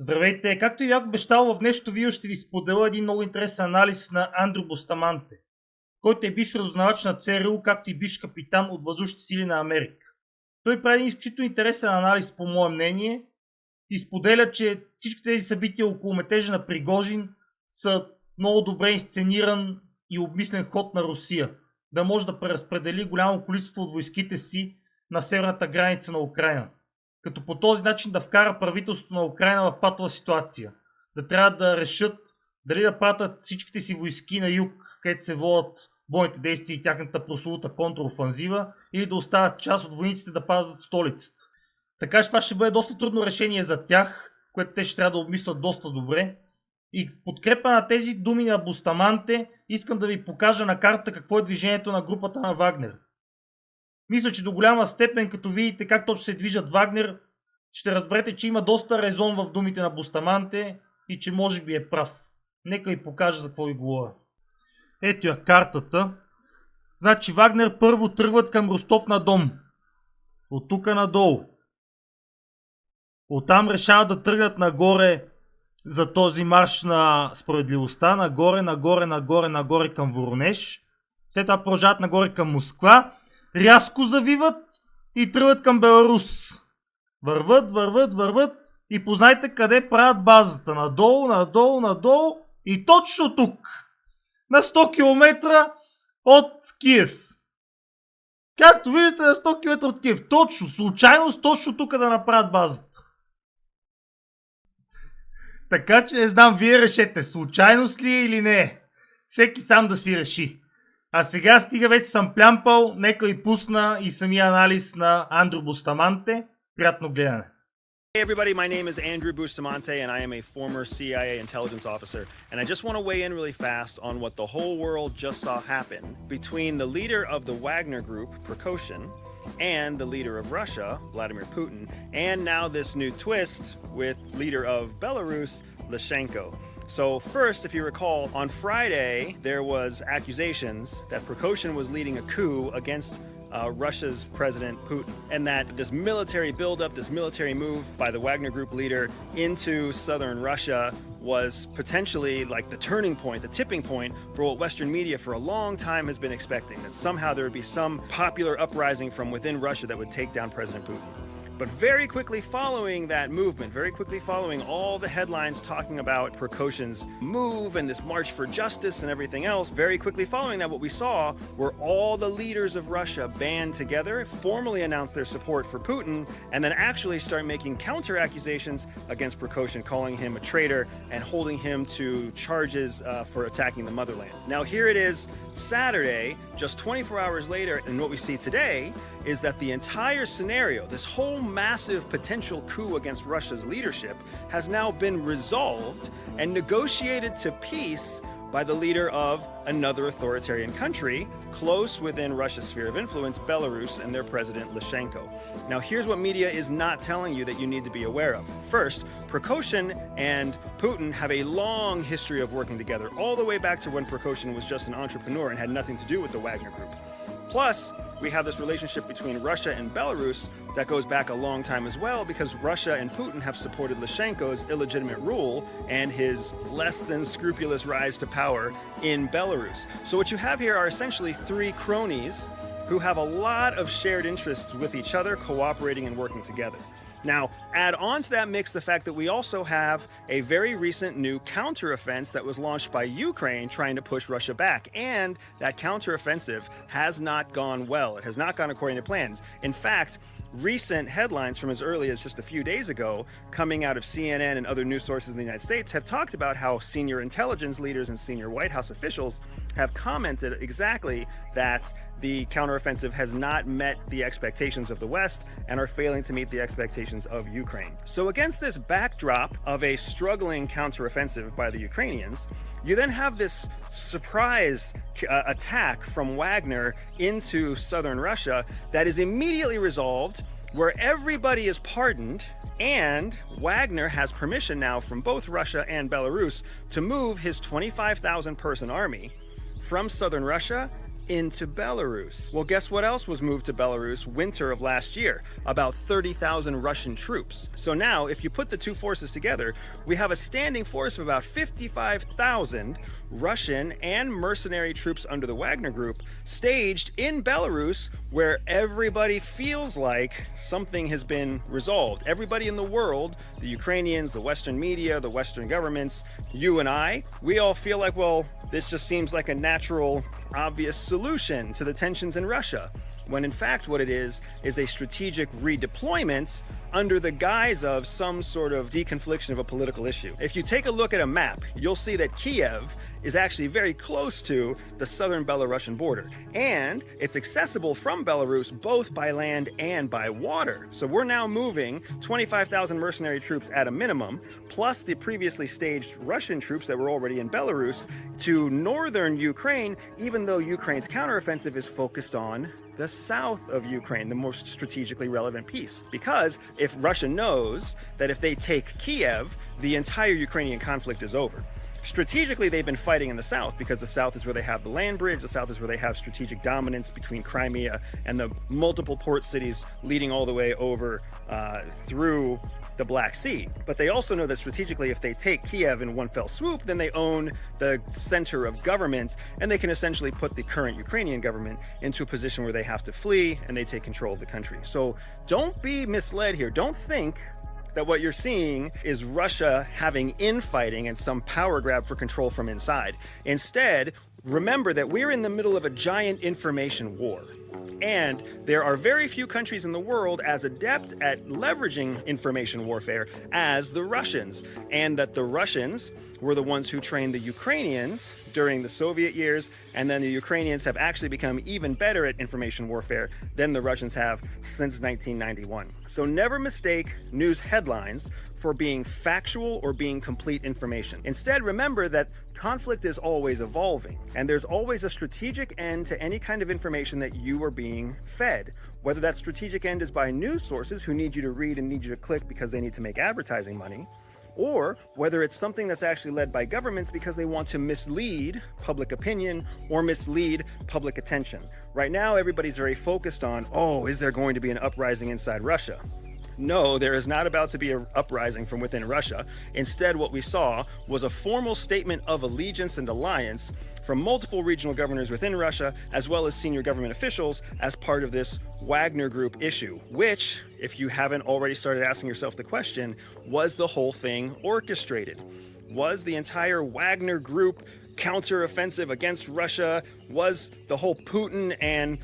Здравейте! Както и бях обещал, в днешното видео ще ви споделя един много интересен анализ на Андрю Бустаманте, който е бивш разузнавач на ЦРУ, както и бивш капитан от въздушните сили на Америка. Той прави един изключително интересен анализ, по мое мнение, и споделя, че всички тези събития около метежа на Пригожин са много добре инсцениран и обмислен ход на Русия, да може да преразпредели голямо количество от войските си на северната граница на Украйна, като по този начин да вкара правителството на Украйна в патова ситуация. Да трябва да решат дали да пратят всичките си войски на юг, където се водят бойните действия и тяхната прословута контраофанзива, или да оставят част от войниците да пазят столицата. Така че това ще бъде доста трудно решение за тях, което те ще трябва да обмислят доста добре. И в подкрепа на тези думи на Бустаманте искам да ви покажа на карта какво е движението на групата на Вагнер. Мисля, че до голяма степен, като видите как точно се движат Вагнер, ще разберете, че има доста резон в думите на Бустаманте и че може би е прав. Нека ви покажа за какво ви говоря. Ето я картата. Значи Вагнер първо тръгват към Ростов на Дон. От тук надолу. Оттам решават да тръгнат нагоре за този марш на справедливостта. Нагоре към Воронеж. След това продължават нагоре към Москва. Рязко завиват и тръгват към Беларус. Върват и познайте къде правят базата. Надолу и точно тук. На 100 км от Киев. Както виждате, на 100 км от Киев. Точно, случайно точно тук да направят базата. Така че не знам, вие решете, случайност ли е или не е. Всеки сам да си реши. А сега стига, вече съм плямпал, нека ви пусна и самия анализ на Андрю Бустаманте. Приятно гледане. Hey everybody, my name is Andrew Bustamante and I am a former CIA intelligence officer, and I just want to weigh in really fast on what the whole world just saw happen between the leader of the Wagner group, Prigozhin, and the leader of Russia, Vladimir Putin, and now this new twist with leader of Belarus, Lukashenko. So first, if you recall, on Friday there was accusations that Prigozhin was leading a coup against Russia's President Putin, and that this military buildup, this military move by the Wagner Group leader into southern Russia was potentially like the turning point, the tipping point for what Western media for a long time has been expecting, that somehow there would be some popular uprising from within Russia that would take down President Putin. But very quickly following that movement, very quickly following all the headlines talking about Prigozhin's move and this march for justice and everything else, very quickly following that, what we saw were all the leaders of Russia band together, formally announce their support for Putin, and then actually start making counter accusations against Prigozhin, calling him a traitor and holding him to charges for attacking the motherland. Now here it is, Saturday, just 24 hours later, and what we see today is that the entire scenario, this whole massive potential coup against Russia's leadership, has now been resolved and negotiated to peace by the leader of another authoritarian country close within Russia's sphere of influence, Belarus, and their president, Lukashenko. Now, here's what media is not telling you that you need to be aware of. First, Prigozhin and Putin have a long history of working together, all the way back to when Prigozhin was just an entrepreneur and had nothing to do with the Wagner Group. Plus, we have this relationship between Russia and Belarus that goes back a long time as well, because Russia and Putin have supported Lukashenko's illegitimate rule and his less than scrupulous rise to power in Belarus. So what you have here are essentially three cronies who have a lot of shared interests with each other, cooperating and working together. Now, add on to that mix the fact that we also have a very recent new counteroffensive that was launched by Ukraine trying to push Russia back. And that counteroffensive has not gone well. It has not gone according to plans. In fact, recent headlines from as early as just a few days ago, coming out of CNN and other news sources in the United States, have talked about how senior intelligence leaders and senior White House officials have commented exactly that the counteroffensive has not met the expectations of the West and are failing to meet the expectations of Ukraine. So against this backdrop of a struggling counteroffensive by the Ukrainians, you then have this surprise attack from Wagner into southern Russia that is immediately resolved, where everybody is pardoned, and Wagner has permission now from both Russia and Belarus to move his 25,000 person army from southern Russia into Belarus. Well, guess what else was moved to Belarus winter of last year? About 30,000 Russian troops. So now, if you put the two forces together, we have a standing force of about 55,000 Russian and mercenary troops under the Wagner Group staged in Belarus, where everybody feels like something has been resolved. Everybody in the world, the Ukrainians, the Western media, the Western governments, you and I, we all feel like, well, this just seems like a natural, obvious solution to the tensions in Russia, when in fact what it is a strategic redeployment under the guise of some sort of deconfliction of a political issue. If you take a look at a map, you'll see that Kiev is actually very close to the southern Belarusian border, and it's accessible from Belarus both by land and by water. So we're now moving 25,000 mercenary troops at a minimum, plus the previously staged Russian troops that were already in Belarus, to northern Ukraine, even though Ukraine's counteroffensive is focused on the south of Ukraine, the most strategically relevant piece. Because if Russia knows that if they take Kiev, the entire Ukrainian conflict is over. Strategically, they've been fighting in the south because the south is where they have the land bridge, the south is where they have strategic dominance between Crimea and the multiple port cities leading all the way over through the Black Sea. But they also know that strategically, if they take Kiev in one fell swoop, then they own the center of government, and they can essentially put the current Ukrainian government into a position where they have to flee and they take control of the country. So don't be misled here. Don't think that what you're seeing is Russia having infighting and some power grab for control from inside. Instead, remember that we're in the middle of a giant information war. And there are very few countries in the world as adept at leveraging information warfare as the Russians, and that the Russians were the ones who trained the Ukrainians during the Soviet years, and then the Ukrainians have actually become even better at information warfare than the Russians have since 1991. So never mistake news headlines for being factual or being complete information. Instead, remember that conflict is always evolving, and there's always a strategic end to any kind of information that you are being fed. Whether that strategic end is by news sources who need you to read and need you to click because they need to make advertising money, or whether it's something that's actually led by governments because they want to mislead public opinion or mislead public attention. Right now, everybody's very focused on, oh, is there going to be an uprising inside Russia? No, there is not about to be an uprising from within Russia. Instead, what we saw was a formal statement of allegiance and alliance from multiple regional governors within Russia, as well as senior government officials, as part of this Wagner Group issue, which, if you haven't already started asking yourself the question, was the whole thing orchestrated? Was the entire Wagner Group counteroffensive against Russia, was the whole Putin and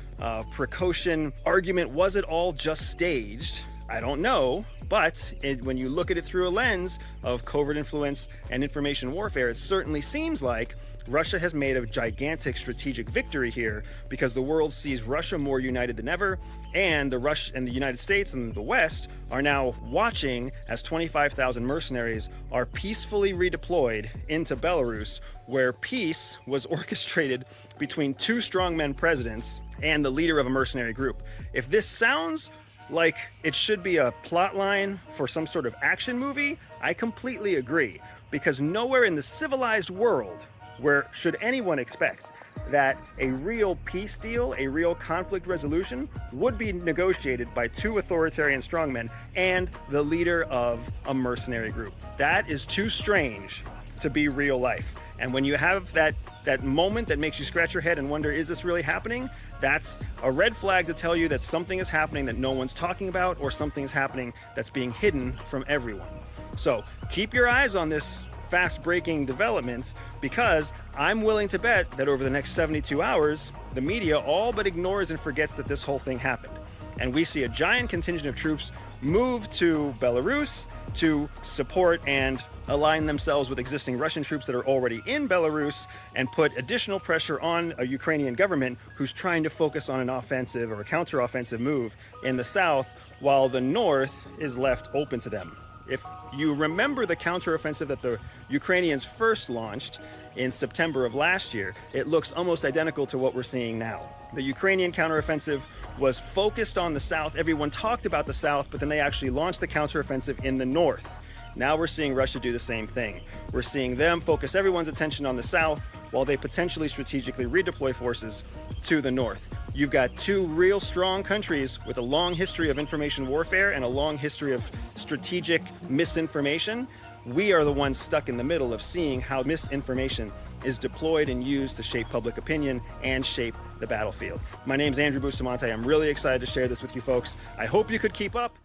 precaution argument, was it all just staged? I don't know, but when you look at it through a lens of covert influence and information warfare, it certainly seems like Russia has made a gigantic strategic victory here, because the world sees Russia more united than ever, and the United States and the West are now watching as 25,000 mercenaries are peacefully redeployed into Belarus, where peace was orchestrated between two strongman presidents and the leader of a mercenary group. If this sounds like it should be a plot line for some sort of action movie, I completely agree, because nowhere in the civilized world where should anyone expect that a real peace deal, a real conflict resolution, would be negotiated by two authoritarian strongmen and the leader of a mercenary group. That is too strange to be real life. And when you have that moment that makes you scratch your head and wonder, is this really happening? That's a red flag to tell you that something is happening that no one's talking about, or something is happening that's being hidden from everyone. So keep your eyes on this fast-breaking development, because I'm willing to bet that over the next 72 hours, the media all but ignores and forgets that this whole thing happened. And we see a giant contingent of troops move to Belarus to support and align themselves with existing Russian troops that are already in Belarus, and put additional pressure on a Ukrainian government who's trying to focus on an offensive or a counteroffensive move in the south, while the north is left open to them. If you remember the counteroffensive that the Ukrainians first launched in September of last year, it looks almost identical to what we're seeing now. The Ukrainian counteroffensive was focused on the south. Everyone talked about the south, but then they actually launched the counteroffensive in the north. Now we're seeing Russia do the same thing. We're seeing them focus everyone's attention on the south while they potentially strategically redeploy forces to the north. You've got two real strong countries with a long history of information warfare and a long history of strategic misinformation. We are the ones stuck in the middle of seeing how misinformation is deployed and used to shape public opinion and shape the battlefield. My name's Andrew Bustamante. I'm really excited to share this with you folks. I hope you could keep up.